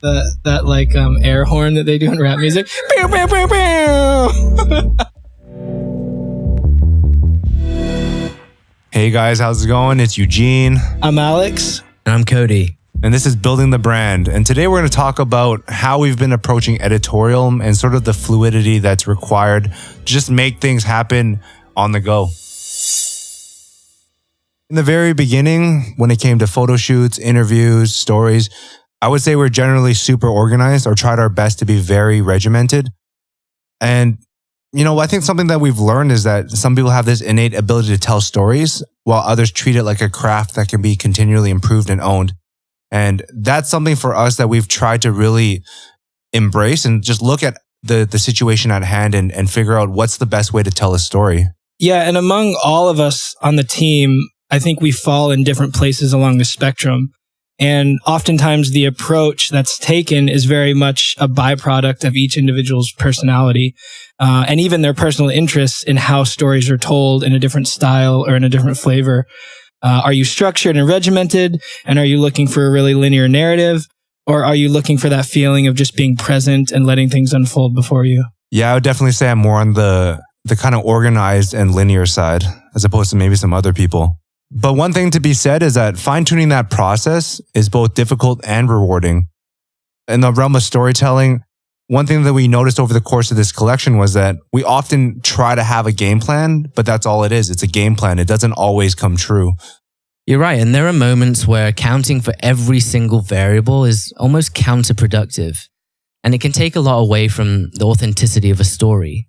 that like air horn that they do in rap music. Pew, pew, pew, pew. Hey guys, how's it going? It's Eugene. I'm Alex. And I'm Cody. And this is Building the Brand. And today we're going to talk about how we've been approaching editorial and sort of the fluidity that's required to just make things happen on the go. In the very beginning, when it came to photo shoots, interviews, stories, I would say we're generally super organized or tried our best to be very regimented. And, you know, I think something that we've learned is that some people have this innate ability to tell stories while others treat it like a craft that can be continually improved and owned. And that's something for us that we've tried to really embrace and just look at the situation at hand and figure out what's the best way to tell a story. Yeah, and among all of us on the team, I think we fall in different places along the spectrum. And oftentimes the approach that's taken is very much a byproduct of each individual's personality and even their personal interests in how stories are told in a different style or in a different flavor. Are you structured and regimented? And are you looking for a really linear narrative? Or are you looking for that feeling of just being present and letting things unfold before you? Yeah, I would definitely say I'm more on the kind of organized and linear side as opposed to maybe some other people. But one thing to be said is that fine-tuning that process is both difficult and rewarding. In the realm of storytelling, one thing that we noticed over the course of this collection was that we often try to have a game plan, but that's all it is. It's a game plan. It doesn't always come true. You're right. And there are moments where accounting for every single variable is almost counterproductive. And it can take a lot away from the authenticity of a story.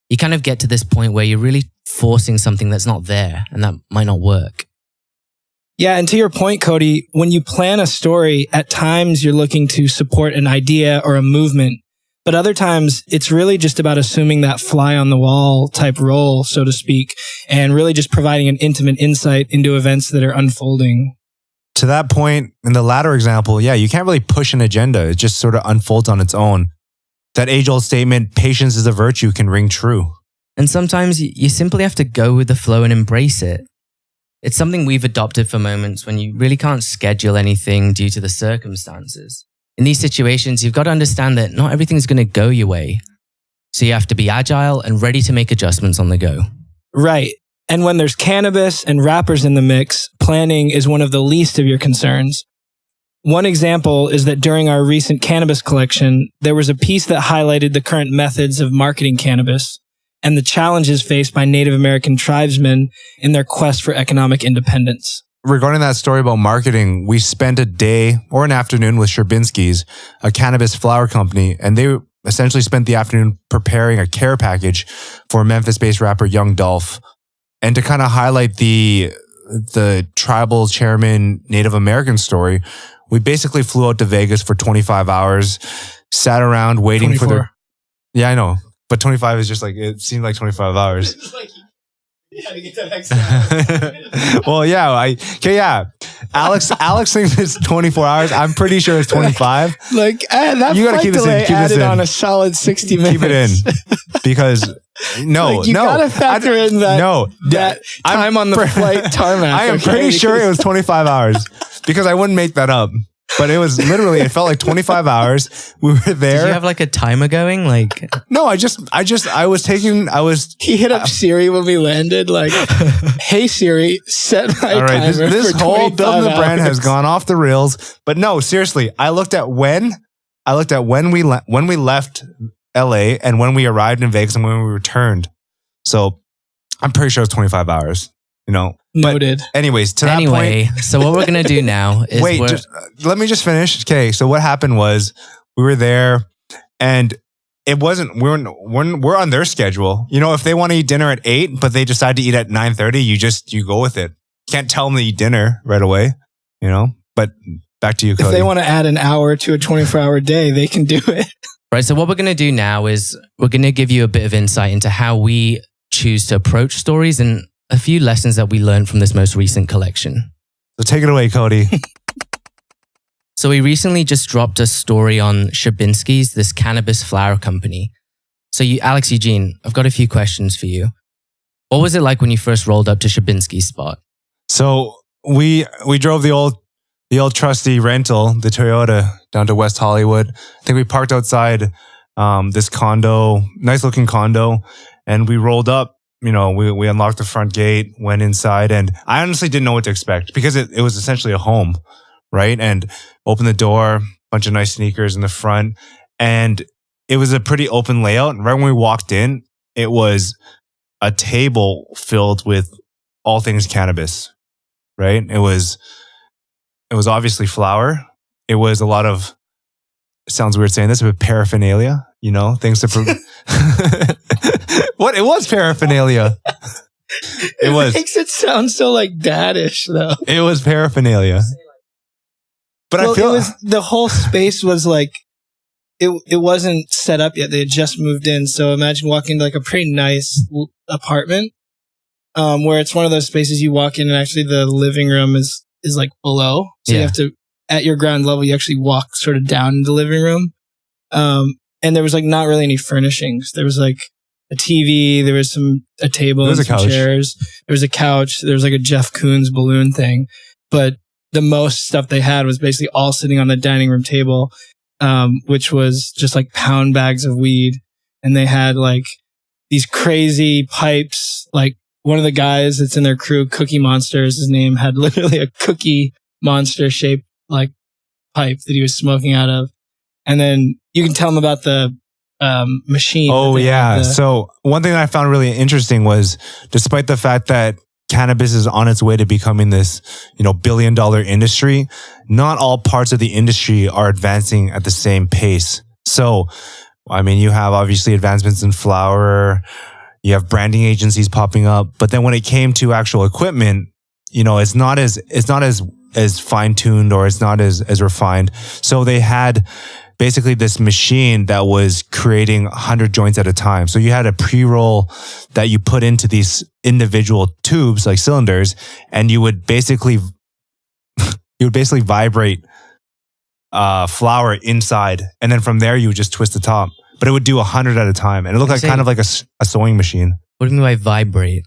You kind of get to this point where you're really forcing something that's not there, and that might not work. Yeah, and to your point, Cody, when you plan a story, at times you're looking to support an idea or a movement, but other times it's really just about assuming that fly on the wall type role, so to speak, and really just providing an intimate insight into events that are unfolding. To that point, in the latter example, yeah, you can't really push an agenda. It just sort of unfolds on its own. That age-old statement, patience is a virtue, can ring true. And sometimes you simply have to go with the flow and embrace it. It's something we've adopted for moments when you really can't schedule anything due to the circumstances. In these situations, you've got to understand that not everything's going to go your way. So you have to be agile and ready to make adjustments on the go. Right. And when there's cannabis and rappers in the mix, planning is one of the least of your concerns. One example is that during our recent cannabis collection, there was a piece that highlighted the current methods of marketing cannabis and the challenges faced by Native American tribesmen in their quest for economic independence. Regarding that story about marketing, we spent a day or an afternoon with Sherbinskis, a cannabis flower company, and they essentially spent the afternoon preparing a care package for Memphis-based rapper Young Dolph. And to kind of highlight the tribal chairman Native American story, we basically flew out to Vegas for 25 hours, sat around waiting 24. for Yeah, I know. But 25 is just like, it seemed like 25 hours. It's like, you had to get that extra hour. Well, yeah. Alex thinks it's 24 hours. I'm pretty sure it's 25. Like, that You gotta flight keep this in, delay keep this added in. on a solid 60 minutes. Keep it in. Because, You gotta factor in that time on the flight tarmac. I am pretty sure it was 25 hours because I wouldn't make that up. But it was literally, it felt like 25 hours. We were there. Did you have like a timer going? Like, No, I was. He hit up Siri when we landed, like, hey Siri, set my All right, timer this for whole 25 Building the Brand hours. has gone off the rails. But no, seriously, I looked at when we left LA and when we arrived in Vegas and when we returned. So I'm pretty sure it's 25 hours, you know. Noted. But anyways, to that anyway, point. so what we're going to do now is Wait, let me just finish. Okay, so what happened was we were there and it wasn't, we're on their schedule. You know, if they want to eat dinner at 8, but they decide to eat at 9:30, you go with it. You can't tell them to eat dinner right away, you know. But back to you, Cody. If they want to add an hour to a 24-hour day, they can do it. Right. So what we're going to do now is we're going to give you a bit of insight into how we choose to approach stories and a few lessons that we learned from this most recent collection. So take it away, Cody. So we recently just dropped a story on Sherbinskis, this cannabis flower company. So Alex, Eugene, I've got a few questions for you. What was it like when you first rolled up to Sherbinski's spot? So we drove the old the old trusty rental, the Toyota, down to West Hollywood. I think we parked outside this condo, nice looking condo, and we rolled up. We unlocked the front gate, went inside, and I honestly didn't know what to expect because it was essentially a home, right? And opened the door, bunch of nice sneakers in the front, and it was a pretty open layout. And right when we walked in, it was a table filled with all things cannabis, right? It was obviously flower. It was a lot of, it sounds weird saying this, but paraphernalia, things to what? It was paraphernalia. It makes it sound so like daddish though. It was paraphernalia. But I feel the whole space was like, it wasn't set up yet. They had just moved in. So imagine walking to like a pretty nice apartment, where it's one of those spaces you walk in and actually the living room is like below. So you have to, at your ground level, you actually walk sort of down in the living room. And there was like not really any furnishings. There was like a TV, there was a table and some chairs. There was a couch. There was like a Jeff Koons balloon thing. But the most stuff they had was basically all sitting on the dining room table, which was just like pound bags of weed. And they had like these crazy pipes. Like one of the guys that's in their crew, Cookie Monsters, his name, had literally a Cookie Monster shaped like pipe that he was smoking out of. And then you can tell them about the machine. Oh, yeah. So one thing I found really interesting was, despite the fact that cannabis is on its way to becoming this, billion-dollar industry, not all parts of the industry are advancing at the same pace. So, you have obviously advancements in flower, you have branding agencies popping up, but then when it came to actual equipment, it's not as fine-tuned, or it's not as refined. So they had basically this machine that was creating 100 joints at a time. So you had a pre-roll that you put into these individual tubes, like cylinders, and you would basically vibrate flower inside, and then from there you would just twist the top. But it would do 100 at a time, and it looked like kind of like a sewing machine. What do you mean by vibrate?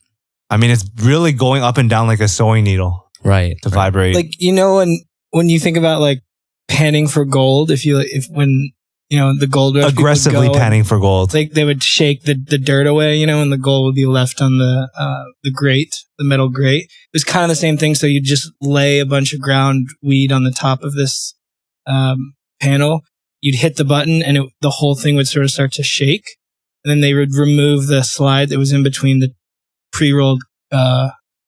It's really going up and down like a sewing needle. Right. To vibrate. Like, when you think about like panning for gold, when the gold rush, aggressively panning for gold, like they would shake the dirt away, and the gold would be left on the grate, the metal grate. It was kind of the same thing. So you just lay a bunch of ground weed on the top of this panel. You'd hit the button, and the whole thing would sort of start to shake. And then they would remove the slide that was in between the pre-rolled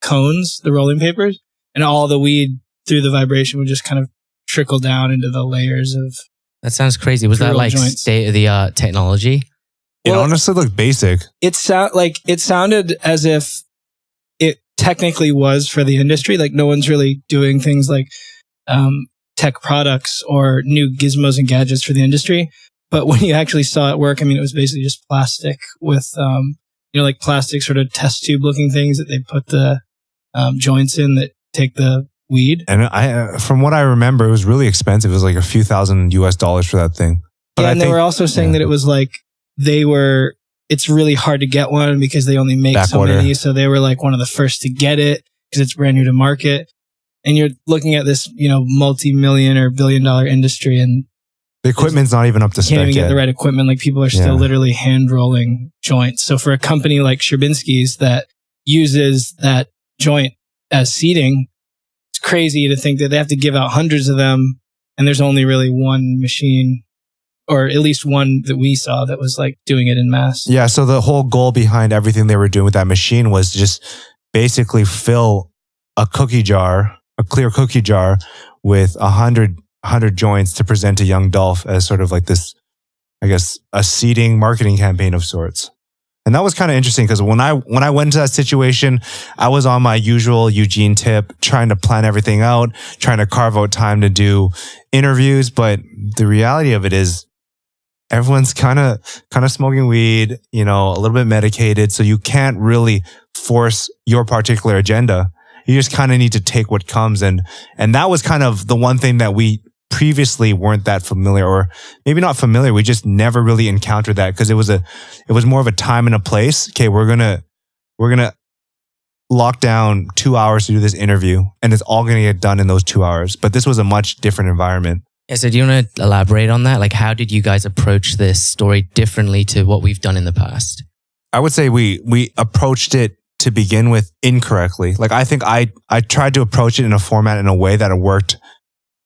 cones, the rolling papers, and all the weed through the vibration would just kind of trickle down into the layers of. That sounds crazy. Was that like state-of-the-art technology? It honestly looked basic. It sounded as if it technically was for the industry. Like no one's really doing things like tech products or new gizmos and gadgets for the industry. But when you actually saw it work, it was basically just plastic with, like plastic sort of test tube looking things that they put the joints in that take the weed. And from what I remember, it was really expensive. It was like a few $1,000 for that thing. But and they were also saying that it was like it's really hard to get one because they only make so many. So they were like one of the first to get it because it's brand new to market. And you're looking at this, multi-million or billion-dollar industry, and the equipment's not even up to spec yet. Can't even get the right equipment. Like people are still literally hand rolling joints. So for a company like Sherbinskis that uses that joint as seeding, it's crazy to think that they have to give out hundreds of them, and there's only really one machine, or at least one that we saw that was like doing it in mass. Yeah. So the whole goal behind everything they were doing with that machine was just basically fill a clear cookie jar with 100 joints to present to Young Dolph as sort of like this, I guess, a seeding marketing campaign of sorts. And that was kind of interesting because when I went into that situation, I was on my usual Eugene tip, trying to plan everything out, trying to carve out time to do interviews. But the reality of it is everyone's kind of smoking weed, a little bit medicated. So you can't really force your particular agenda. You just kind of need to take what comes. And that was kind of the one thing that we previously weren't that familiar, or maybe not familiar. We just never really encountered that because it was more of a time and a place. Okay, we're gonna locked down 2 hours to do this interview, and it's all going to get done in those 2 hours. But this was a much different environment. Yeah, so do you want to elaborate on that? Like, how did you guys approach this story differently to what we've done in the past? I would say we approached it to begin with incorrectly. Like, I think I tried to approach it in a format in a way that it worked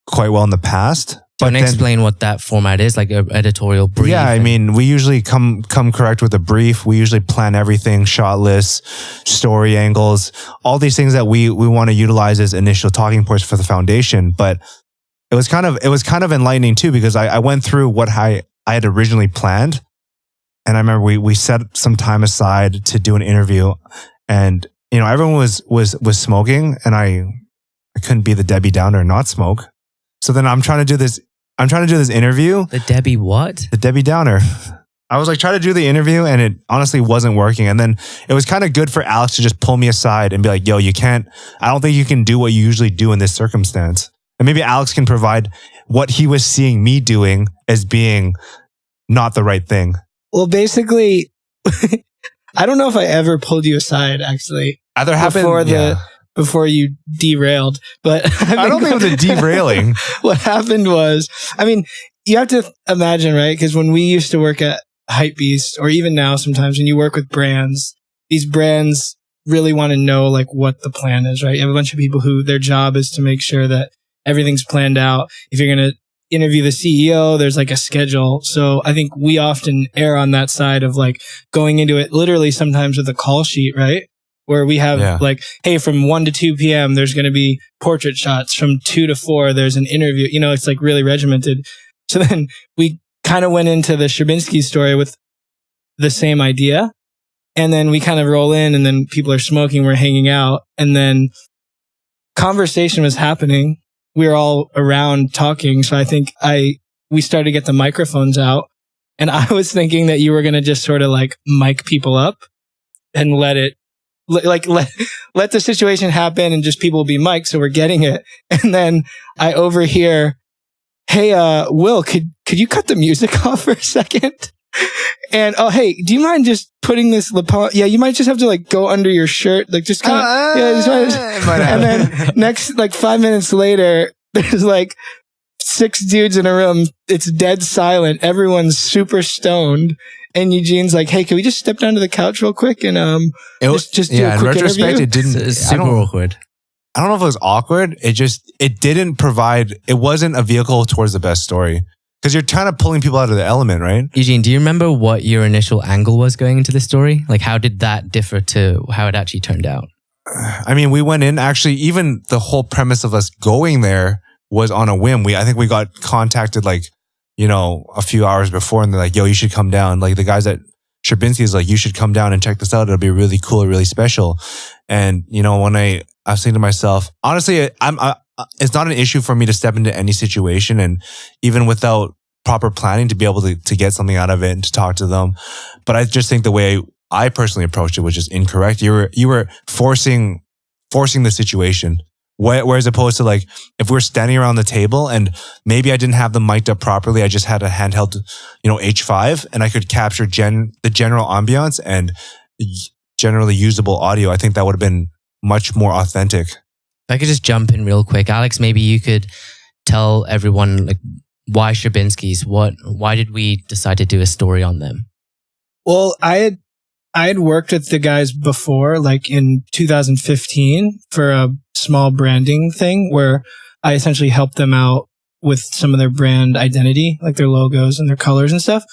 quite well in the past. Do you want to explain what that format is, like an editorial brief? Yeah, I mean, we usually come correct with a brief. We usually plan everything, shot lists, story angles, all these things that we want to utilize as initial talking points for the foundation. But it was kind of enlightening too, because I went through what I had originally planned. And I remember we set some time aside to do an interview, and everyone was smoking, and I couldn't be the Debbie Downer and not smoke. So then I'm trying to do this interview. The Debbie what? The Debbie Downer. I was like trying to do the interview, and it honestly wasn't working. And then it was kind of good for Alex to just pull me aside and be like, yo, I don't think you can do what you usually do in this circumstance. And maybe Alex can provide what he was seeing me doing as being not the right thing. Well, basically, I don't know if I ever pulled you aside, actually. Either happened before you derailed, but I don't think it was a derailing. What happened was, I mean, you have to imagine, right? Because when we used to work at Hypebeast, or even now sometimes when you work with brands, these brands really want to know like what the plan is, right? You have a bunch of people who their job is to make sure that everything's planned out. If you're going to interview the CEO, there's like a schedule. So I think we often err on that side of like going into it literally sometimes with a call sheet, right? Where we have like, hey, from 1 to 2 p.m., there's going to be portrait shots. From 2 to 4, there's an interview. It's like really regimented. So then we kind of went into the Sherbinskis story with the same idea. And then we kind of roll in, and then people are smoking, we're hanging out. And then conversation was happening. We were all around talking. So I think we started to get the microphones out. And I was thinking that you were going to just sort of like mic people up and let the situation happen, and just people will be mic'd, so we're getting it. And then I overhear, hey, Will, could you cut the music off for a second? And oh, hey, do you mind just putting this lapel? Yeah, you might just have to like go under your shirt, like just kind of. And then next, like 5 minutes later, there's like 6 dudes in a room. It's dead silent. Everyone's super stoned. And Eugene's like, hey, can we just step down to the couch real quick and just do a quick in retrospect, interview? It's super awkward. I don't know if it was awkward. It didn't provide, it wasn't a vehicle towards the best story. Because you're kind of pulling people out of the element, right? Eugene, do you remember what your initial angle was going into the story? Like, how did that differ to how it actually turned out? I mean, we went in, actually, even the whole premise of us going there was on a whim. I think we got contacted like, a few hours before, and they're like, yo, you should come down. Like the guys at Sherbinskis is like, you should come down and check this out. It'll be really cool, really special. And, when I was thinking to myself, honestly, it's not an issue for me to step into any situation, and even without proper planning to be able to get something out of it and to talk to them. But I just think the way I personally approached it was just incorrect. You were forcing the situation. Whereas opposed to like, if we're standing around the table and maybe I didn't have them mic'd up properly, I just had a handheld, H5, and I could capture the general ambiance and generally usable audio. I think that would have been much more authentic. If I could just jump in real quick, Alex, maybe you could tell everyone like why Sherbinskis? Why did we decide to do a story on them? Well, I had worked with the guys before, like in 2015 for a small branding thing where I essentially helped them out with some of their brand identity, like their logos and their colors and stuff.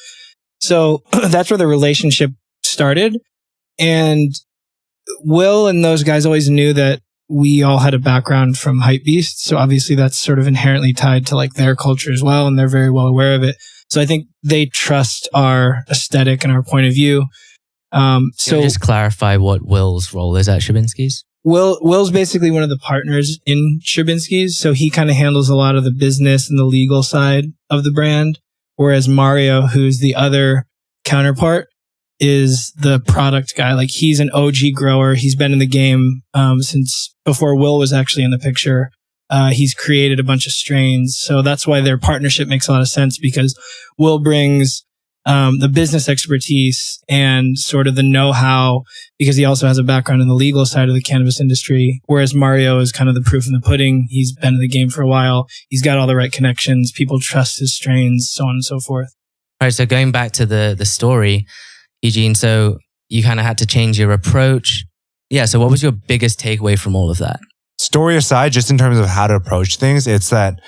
So that's where the relationship started. And Will and those guys always knew that we all had a background from Hypebeast. So obviously that's sort of inherently tied to like their culture as well. And they're very well aware of it. So I think they trust our aesthetic and our point of view. So just clarify what Will's role is at Sherbinskis. Will's basically one of the partners in Sherbinskis. So he kind of handles a lot of the business and the legal side of the brand. Whereas Mario, who's the other counterpart, is the product guy. Like he's an OG grower. He's been in the game since before Will was actually in the picture. He's created a bunch of strains. So that's why their partnership makes a lot of sense, because Will brings the business expertise and sort of the know-how, because he also has a background in the legal side of the cannabis industry. Whereas Mario is kind of the proof in the pudding. He's been in the game for a while. He's got all the right connections. People trust his strains, so on and so forth. All right. So going back to the story, Eugene, so you kind of had to change your approach. Yeah. So what was your biggest takeaway from all of that? Story aside, just in terms of how to approach things, it's that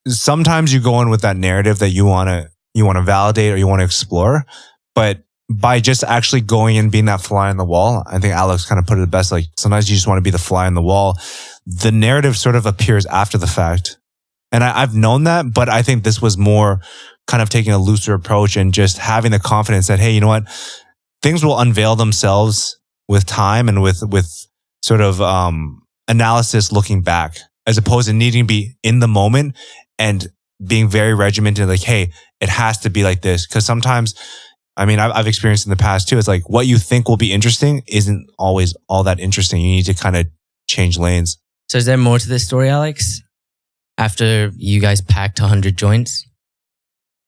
sometimes you go in with that narrative that you want to validate or you want to explore, but by just actually going and being that fly on the wall, I think Alex kind of put it best. Like sometimes you just want to be the fly on the wall. The narrative sort of appears after the fact. And I've known that, but I think this was more kind of taking a looser approach and just having the confidence that, hey, you know what? Things will unveil themselves with time and with sort of analysis looking back, as opposed to needing to be in the moment and being very regimented, like, hey, it has to be like this. Because sometimes, I mean, I've experienced in the past too, it's like what you think will be interesting isn't always all that interesting. You need to kind of change lanes. So is there more to this story, Alex? After you guys packed 100 joints?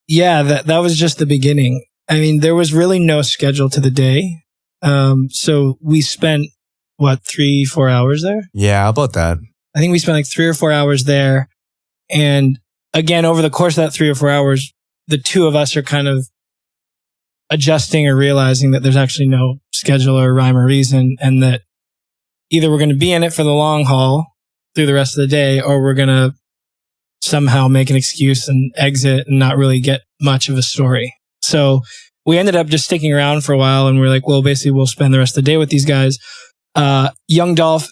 Yeah, that was just the beginning. I mean, there was really no schedule to the day. So we spent, 3-4 hours there? Yeah, about that. I think we spent like 3 or 4 hours there. And again, over the course of that 3 or 4 hours, the two of us are kind of adjusting or realizing that there's actually no schedule or rhyme or reason, and that either we're going to be in it for the long haul through the rest of the day, or we're going to somehow make an excuse and exit and not really get much of a story. So we ended up just sticking around for a while, and we're like, well, basically we'll spend the rest of the day with these guys. Young Dolph,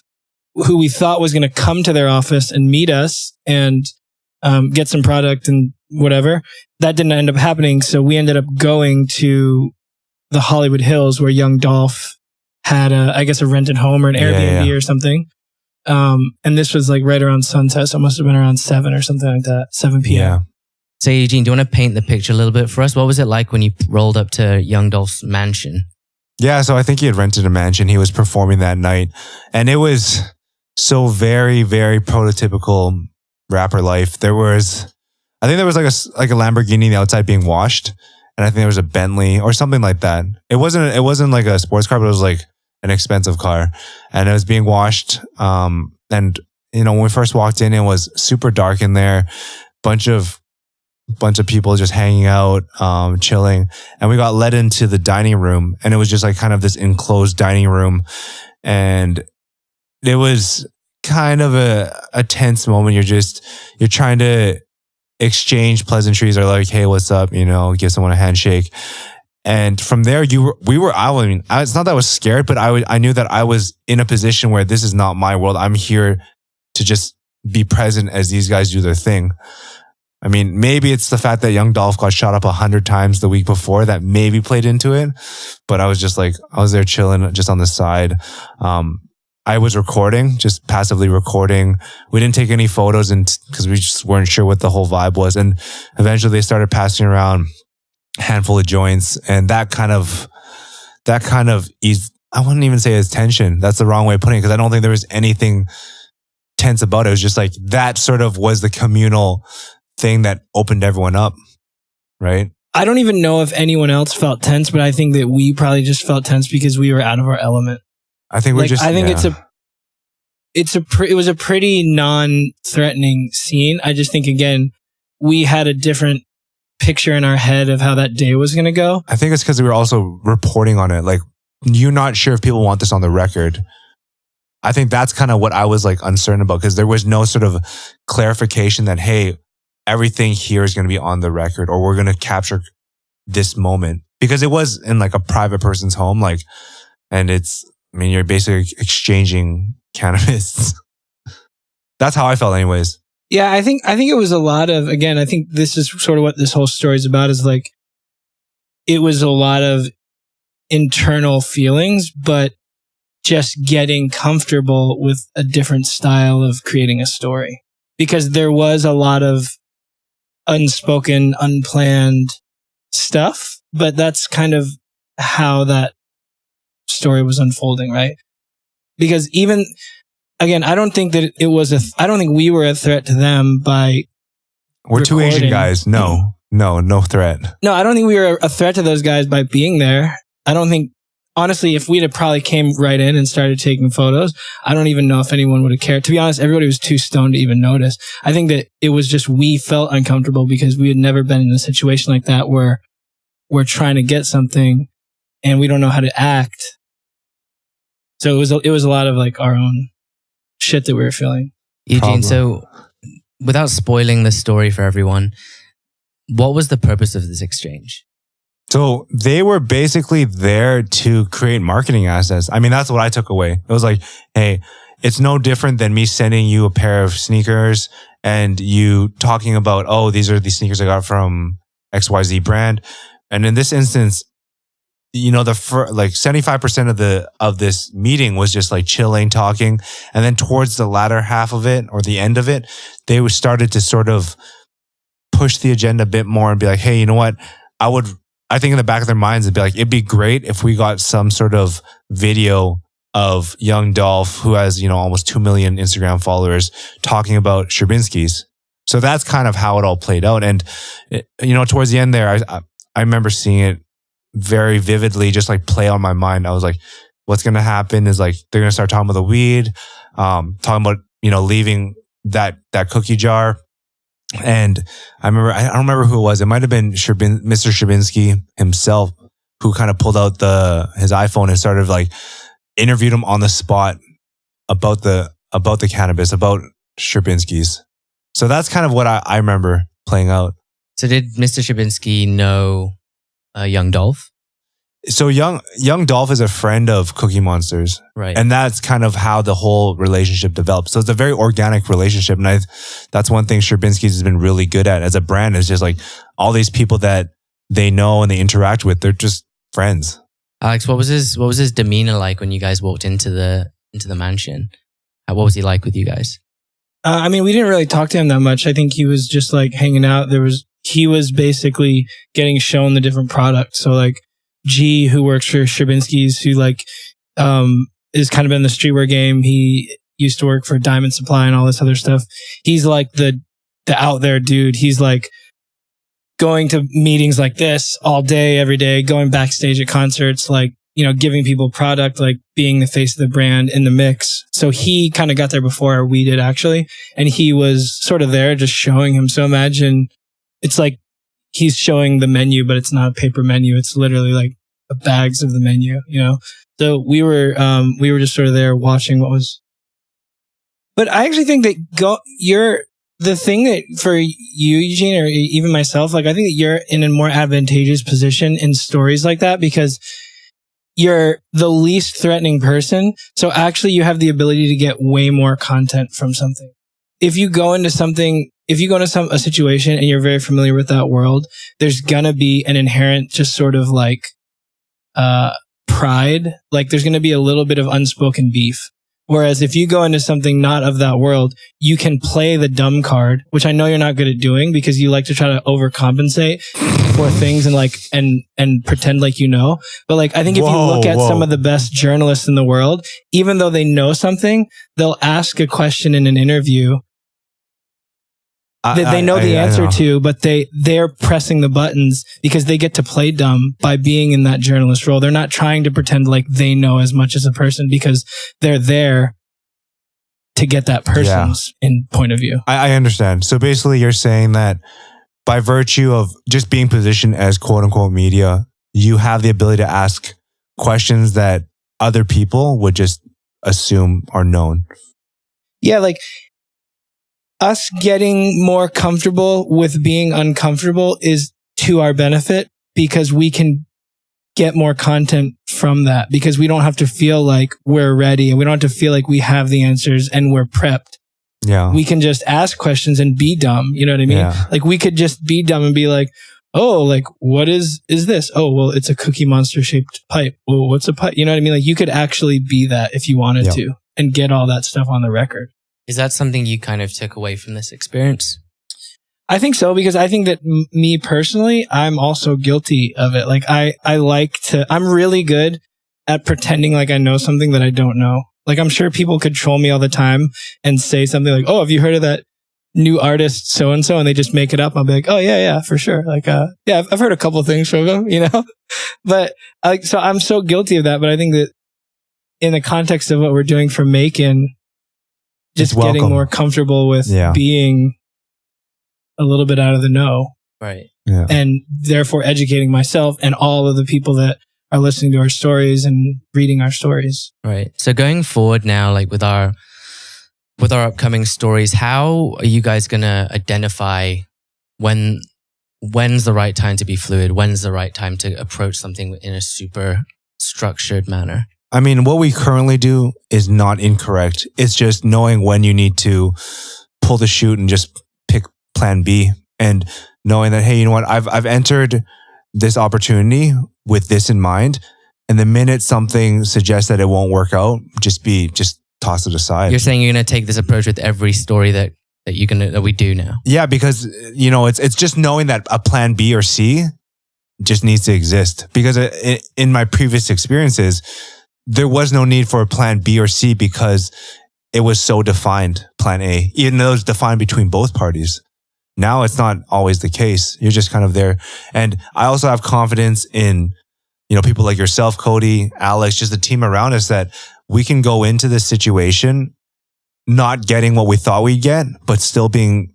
who we thought was going to come to their office and meet us and get some product and whatever, that didn't end up happening. So we ended up going to the Hollywood Hills, where Young Dolph had a rented home or an Airbnb or something. And this was like right around sunset. So it must have been around 7 or something like that, 7 p.m. Yeah. So Eugene, do you want to paint the picture a little bit for us? What was it like when you rolled up to Young Dolph's mansion? Yeah, so I think he had rented a mansion. He was performing that night. And it was so very, very prototypical rapper life. I think there was like a Lamborghini outside being washed. And I think there was a Bentley or something like that. It wasn't like a sports car, but it was like an expensive car. And it was being washed. And, you know, when we first walked in, it was super dark in there. Bunch of people just hanging out, chilling. And we got led into the dining room, and it was just like kind of this enclosed dining room. And it was kind of a tense moment. You're trying to exchange pleasantries, or like, hey, what's up? You know, give someone a handshake. And from there, it's not that I was scared, but I knew that I was in a position where this is not my world. I'm here to just be present as these guys do their thing. I mean, maybe it's the fact that Young Dolph got shot up 100 times the week before that maybe played into it. But I was just like, I was there chilling just on the side. I was recording, just passively recording. We didn't take any photos because we just weren't sure what the whole vibe was. And eventually they started passing around a handful of joints, and that kind of eased, I wouldn't even say it's tension. That's the wrong way of putting it, because I don't think there was anything tense about it. It was just like that sort of was the communal thing that opened everyone up, right? I don't even know if anyone else felt tense, but I think that we probably just felt tense because we were out of our element. I think it was a pretty non-threatening scene. I just think, again, we had a different picture in our head of how that day was going to go. I think it's because we were also reporting on it. Like, you're not sure if people want this on the record. I think that's kind of what I was like uncertain about, because there was no sort of clarification that, hey, everything here is going to be on the record, or we're going to capture this moment, because it was in like a private person's home. Like, and you're basically exchanging cannabis. That's how I felt anyways. Yeah, I think it was a lot of, again, I think this is sort of what this whole story is about, is like, it was a lot of internal feelings, but just getting comfortable with a different style of creating a story, because there was a lot of unspoken, unplanned stuff, but that's kind of how that story was unfolding, right? Because even, again, I don't think that I don't think we were a threat to them by We're recording. 2 Asian guys. No. No threat. No, I don't think we were a threat to those guys by being there. I don't think, honestly, if we'd have probably came right in and started taking photos, I don't even know if anyone would have cared. To be honest, everybody was too stoned to even notice. I think that it was just we felt uncomfortable because we had never been in a situation like that where we're trying to get something and we don't know how to act. So it was a lot of like our own shit that we were feeling. Eugene, so without spoiling the story for everyone, what was the purpose of this exchange? So they were basically there to create marketing assets. I mean, that's what I took away. It was like, hey, it's no different than me sending you a pair of sneakers and you talking about, oh, these are the sneakers I got from XYZ brand. And in this instance, you know, like 75% of this meeting was just like chilling, talking. And then towards the latter half of it or the end of it, they started to sort of push the agenda a bit more and be like, hey, you know what? I think in the back of their minds, it'd be like, it'd be great if we got some sort of video of Young Dolph, who has, you know, almost 2 million Instagram followers, talking about Sherbinskis. So that's kind of how it all played out. And, you know, towards the end there, I remember seeing it very vividly, just like play on my mind. I was like, what's going to happen is like, they're going to start talking about the weed, talking about, you know, leaving that cookie jar. And I don't remember who it was. It might have been Mr. Sherbinski himself, who kind of pulled out his iPhone and started like interviewed him on the spot about the cannabis, about Sherbinskis. So that's kind of what I remember playing out. So did Mr. Sherbinski know Young Dolph? So Young Dolph is a friend of Cookie Monster's. Right. And that's kind of how the whole relationship developed. So it's a very organic relationship. And that's one thing Sherbinski's has been really good at as a brand, is just like all these people that they know and they interact with, they're just friends. Alex, what was his demeanor like when you guys walked into the mansion? What was he like with you guys? I mean, we didn't really talk to him that much. I think he was just like hanging out. He was basically getting shown the different products. So like G, who works for Sherbinski's, who like is kind of in the streetwear game. He used to work for Diamond Supply and all this other stuff. He's like the out there dude. He's like going to meetings like this all day, every day, going backstage at concerts, like, you know, giving people product, like being the face of the brand in the mix. So he kind of got there before we did, actually. And he was sort of there just showing him. So imagine it's like he's showing the menu, but it's not a paper menu. It's literally like bags of the menu, you know? So we were just sort of there watching what was. But I actually think that the thing that for you, Eugene, or even myself, like I think that you're in a more advantageous position in stories like that because you're the least threatening person. So actually you have the ability to get way more content from something. If you go into a situation and you're very familiar with that world, there's gonna be an inherent just sort of like pride. Like there's gonna be a little bit of unspoken beef. Whereas if you go into something not of that world, you can play the dumb card, which I know you're not good at doing because you like to try to overcompensate for things and like and pretend like you know. But like I think if you look at some of the best journalists in the world, even though they know something, they'll ask a question in an interview that they know the answer to, but they're pressing the buttons because they get to play dumb by being in that journalist role. They're not trying to pretend like they know as much as a person because they're there to get that person's point of view. I understand. So basically you're saying that by virtue of just being positioned as quote unquote media, you have the ability to ask questions that other people would just assume are known. Yeah, like us getting more comfortable with being uncomfortable is to our benefit because we can get more content from that because we don't have to feel like we're ready and we don't have to feel like we have the answers and we're prepped. Yeah. We can just ask questions and be dumb. You know what I mean? Yeah. Like we could just be dumb and be like, oh, like what is this? Oh, well, it's a Cookie Monster shaped pipe. Oh, what's a pipe? You know what I mean? Like you could actually be that if you wanted to and get all that stuff on the record. Is that something you kind of took away from this experience? I think so, because I think that me personally, I'm also guilty of it. Like I'm really good at pretending like I know something that I don't know. Like I'm sure people could troll me all the time and say something like, oh, have you heard of that new artist so-and-so and they just make it up, I'll be like, oh yeah, for sure. Like, yeah, I've heard a couple of things from them, but so I'm so guilty of that. But I think that in the context of what we're doing for MAEKAN, just getting more comfortable with being a little bit out of the know. Right. Yeah. And therefore educating myself and all of the people that are listening to our stories and reading our stories. Right. So going forward now, like with our upcoming stories, how are you guys going to identify when's the right time to be fluid? When's the right time to approach something in a super structured manner? I mean, what we currently do is not incorrect. It's just knowing when you need to pull the chute and just pick plan B, and knowing that, hey, you know what? I've entered this opportunity with this in mind. And the minute something suggests that it won't work out, just toss it aside. You're saying you're going to take this approach with every story that we do now. Yeah, because it's just knowing that a plan B or C just needs to exist. Because in my previous experiences, there was no need for a plan B or C because it was so defined, plan A, even though it was defined between both parties. Now it's not always the case. You're just kind of there. And I also have confidence in, people like yourself, Cody, Alex, just the team around us, that we can go into this situation not getting what we thought we'd get, but still being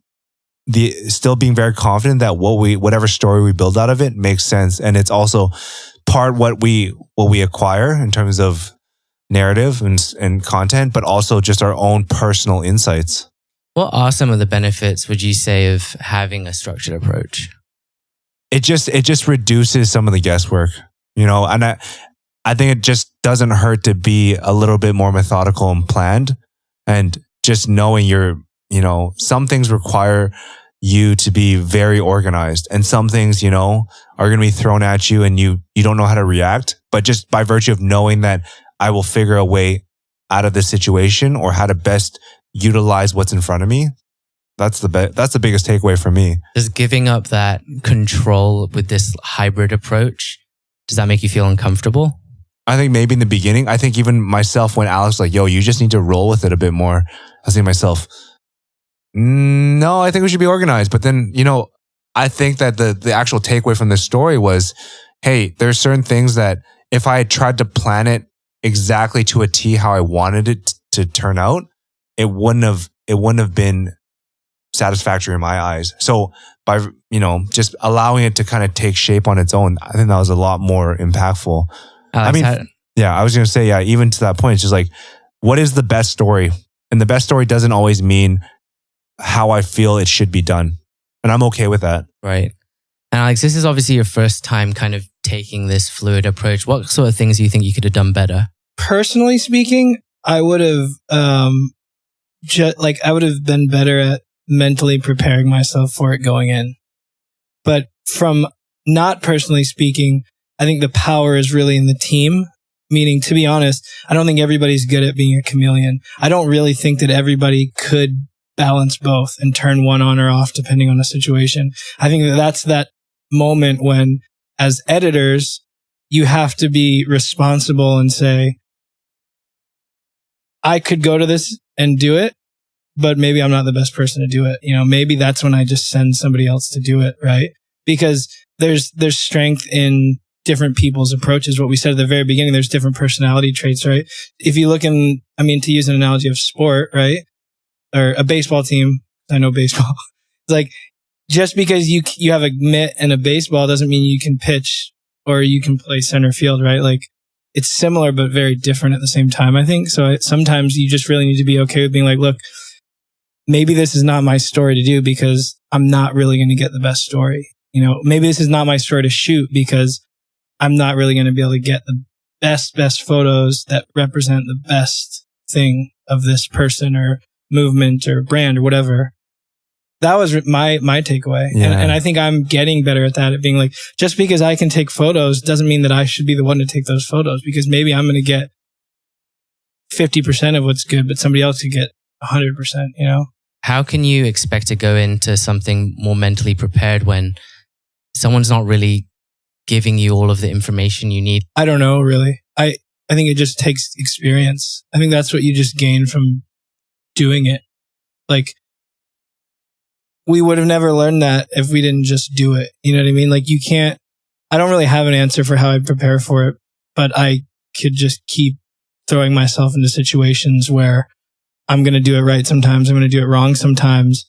very confident that whatever story we build out of it makes sense. And it's also part what we acquire in terms of narrative and content, but also just our own personal insights. What are some of the benefits, would you say, of having a structured approach? It just reduces some of the guesswork, and I think it just doesn't hurt to be a little bit more methodical and planned, and just knowing some things require you to be very organized, and some things, are going to be thrown at you and you don't know how to react. But just by virtue of knowing that I will figure a way out of the situation or how to best utilize what's in front of me, that's the biggest takeaway for me. Does giving up that control with this hybrid approach, does that make you feel uncomfortable? I think maybe in the beginning, I think even myself, when Alex was like, yo, you just need to roll with it a bit more, I was thinking to myself, no, I think we should be organized. But then, I think that the actual takeaway from this story was, hey, there's certain things that if I had tried to plan it exactly to a T how I wanted it to turn out, it wouldn't have been satisfactory in my eyes. So by, just allowing it to kind of take shape on its own, I think that was a lot more impactful. Alex, I was going to say, even to that point, it's just like, what is the best story? And the best story doesn't always mean how I feel it should be done. And I'm okay with that. Right. And Alex, this is obviously your first time kind of taking this fluid approach. What sort of things do you think you could have done better? Personally speaking, I would have, I would have been better at mentally preparing myself for it going in. But from not personally speaking, I think the power is really in the team. Meaning, to be honest, I don't think everybody's good at being a chameleon. I don't really think that everybody could balance both and turn one on or off depending on the situation. I think that's that moment when, as editors, you have to be responsible and say, I could go to this and do it, but maybe I'm not the best person to do it. Maybe that's when I just send somebody else to do it, right? Because there's strength in different people's approaches. What we said at the very beginning, there's different personality traits, right? If you look to use an analogy of sport, right? Or a baseball team, I know baseball. It's like, just because you have a mitt and a baseball doesn't mean you can pitch or you can play center field, right? Like, it's similar, but very different at the same time, I think. So sometimes you just really need to be okay with being like, look, maybe this is not my story to do because I'm not really going to get the best story. Maybe this is not my story to shoot because I'm not really going to be able to get the best photos that represent the best thing of this person or movement or brand or whatever. That was my takeaway. Yeah. And I think I'm getting better at that, at being like, just because I can take photos doesn't mean that I should be the one to take those photos, because maybe I'm going to get 50% of what's good, but somebody else could get 100%, How can you expect to go into something more mentally prepared when someone's not really giving you all of the information you need? I don't know, really. I think it just takes experience. I think that's what you just gain from doing it. Like, we would have never learned that if we didn't just do it. You know what I mean? Like I don't really have an answer for how I prepare for it, but I could just keep throwing myself into situations where I'm going to do it right sometimes, I'm going to do it wrong sometimes.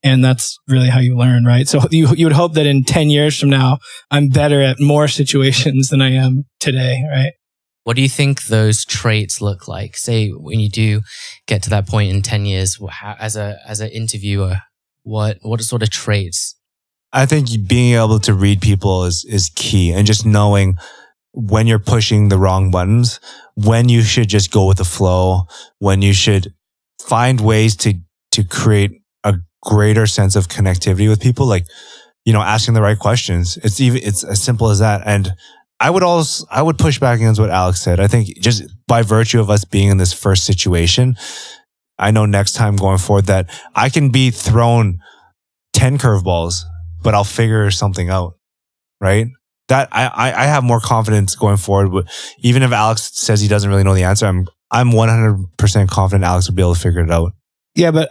And that's really how you learn, right? So you would hope that in 10 years from now, I'm better at more situations than I am today, right? What do you think those traits look like? Say when you do get to that point in 10 years, as an interviewer, what sort of traits? I think being able to read people is key, and just knowing when you're pushing the wrong buttons, when you should just go with the flow, when you should find ways to create a greater sense of connectivity with people, like, asking the right questions. It's as simple as that. And I would push back against what Alex said. I think just by virtue of us being in this first situation, I know next time going forward that I can be thrown 10 curveballs, but I'll figure something out, right? That I have more confidence going forward. But even if Alex says he doesn't really know the answer, I'm 100% confident Alex will be able to figure it out. Yeah, but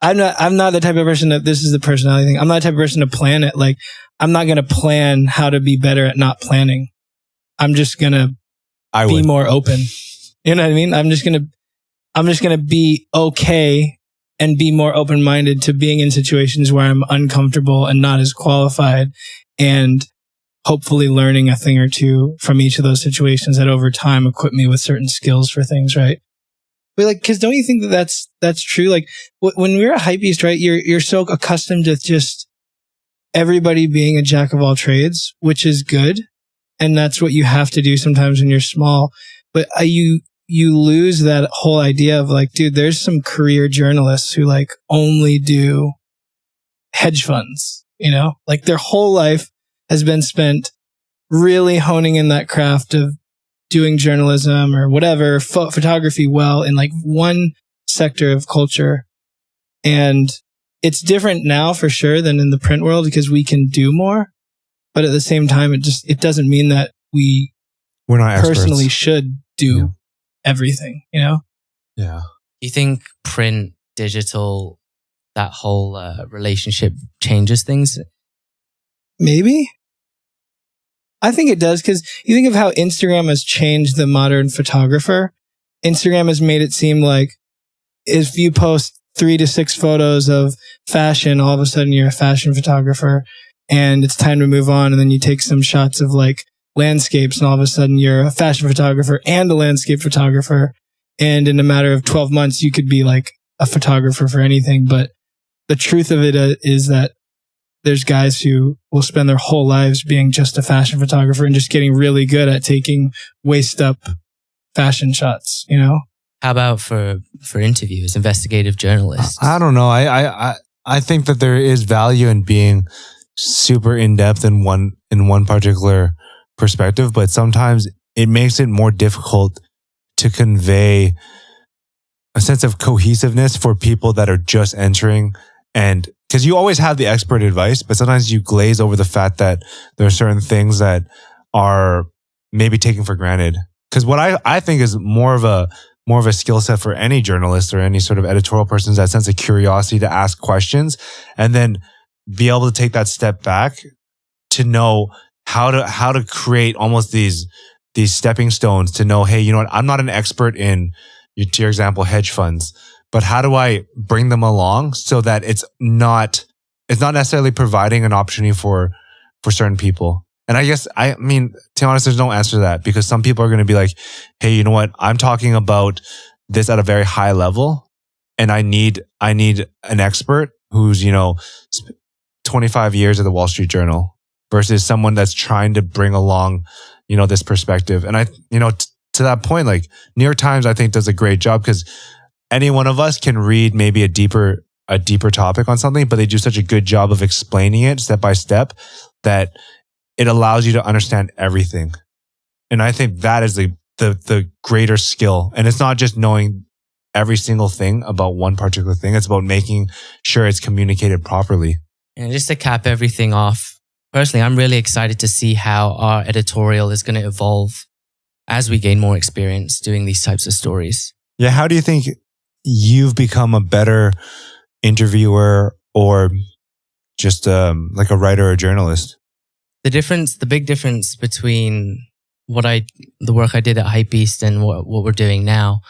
I'm not the type of person that this is the personality thing. I'm not the type of person to plan it. Like, I'm not going to plan how to be better at not planning. I'm just going to be more open. You know what I mean? I'm just going to be okay and be more open-minded to being in situations where I'm uncomfortable and not as qualified, and hopefully learning a thing or two from each of those situations that over time equip me with certain skills for things, right? But like, cause don't you think that that's true? Like when we were a hypebeast, right? You're so accustomed to just everybody being a jack of all trades, which is good. And that's what you have to do sometimes when you're small. But you lose that whole idea of like, dude, there's some career journalists who like only do hedge funds, like their whole life has been spent really honing in that craft of doing journalism or whatever, photography well in like one sector of culture. And it's different now for sure than in the print world because we can do more. But at the same time, it doesn't mean that we're not personally experts. Should do everything, Yeah. Do you think print, digital, that whole relationship changes things? Maybe. I think it does, because you think of how Instagram has changed the modern photographer. Instagram has made it seem like if you post 3 to 6 photos of fashion, all of a sudden you're a fashion photographer and it's time to move on. And then you take some shots of like landscapes and all of a sudden you're a fashion photographer and a landscape photographer. And in a matter of 12 months, you could be like a photographer for anything. But the truth of it is that there's guys who will spend their whole lives being just a fashion photographer and just getting really good at taking waist up fashion shots, How about for interviewers, investigative journalists? I don't know. I think that there is value in being super in depth in one particular perspective, but sometimes it makes it more difficult to convey a sense of cohesiveness for people that are just entering. And because you always have the expert advice, but sometimes you glaze over the fact that there are certain things that are maybe taken for granted. Because what I think is more of a skill set for any journalist or any sort of editorial person is that sense of curiosity to ask questions and then be able to take that step back to know how to create almost these stepping stones to know, hey, you know what? I'm not an expert in, to your example, hedge funds, but how do I bring them along so that it's not necessarily providing an opportunity for certain people? And I guess, to be honest, there's no answer to that, because some people are going to be like, hey, you know what? I'm talking about this at a very high level and I need an expert who's, 25 years at the Wall Street Journal versus someone that's trying to bring along, this perspective. And to that point, like New York Times, I think does a great job because any one of us can read maybe a deeper topic on something, but they do such a good job of explaining it step by step that it allows you to understand everything. And I think that is the greater skill. And it's not just knowing every single thing about one particular thing. It's about making sure it's communicated properly. And just to cap everything off, personally, I'm really excited to see how our editorial is going to evolve as we gain more experience doing these types of stories. Yeah. How do you think you've become a better interviewer or just like a writer or journalist? The big difference between the work I did at Hypebeast and what we're doing now,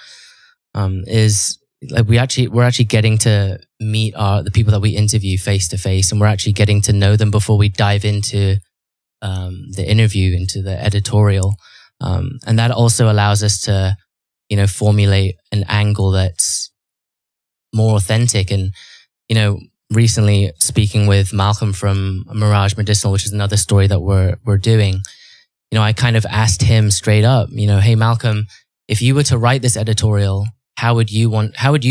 is like we're actually getting to meet the people that we interview face to face, and we're actually getting to know them before we dive into the interview, into the editorial, and that also allows us to, formulate an angle that's more authentic. And recently speaking with Malcolm from Mirage Medicinal, which is another story that we're doing, I kind of asked him straight up, hey Malcolm, if you were to write this editorial, how would you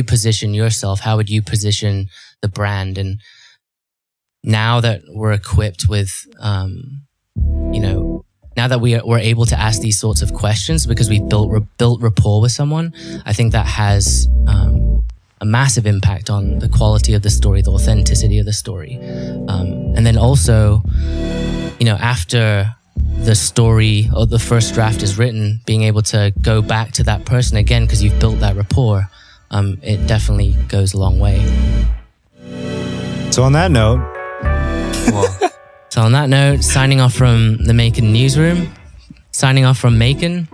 position yourself? How would you position the brand? And now that we're equipped with, now that we're able to ask these sorts of questions because we've built rapport with someone, I think that has a massive impact on the quality of the story, the authenticity of the story. And then also, after the story or the first draft is written, being able to go back to that person again because you've built that rapport, it definitely goes a long way. So on that note, signing off from the MAEKAN newsroom, signing off from MAEKAN,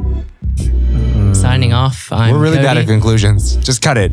signing off. We're really Cody. bad at conclusions. Just cut it.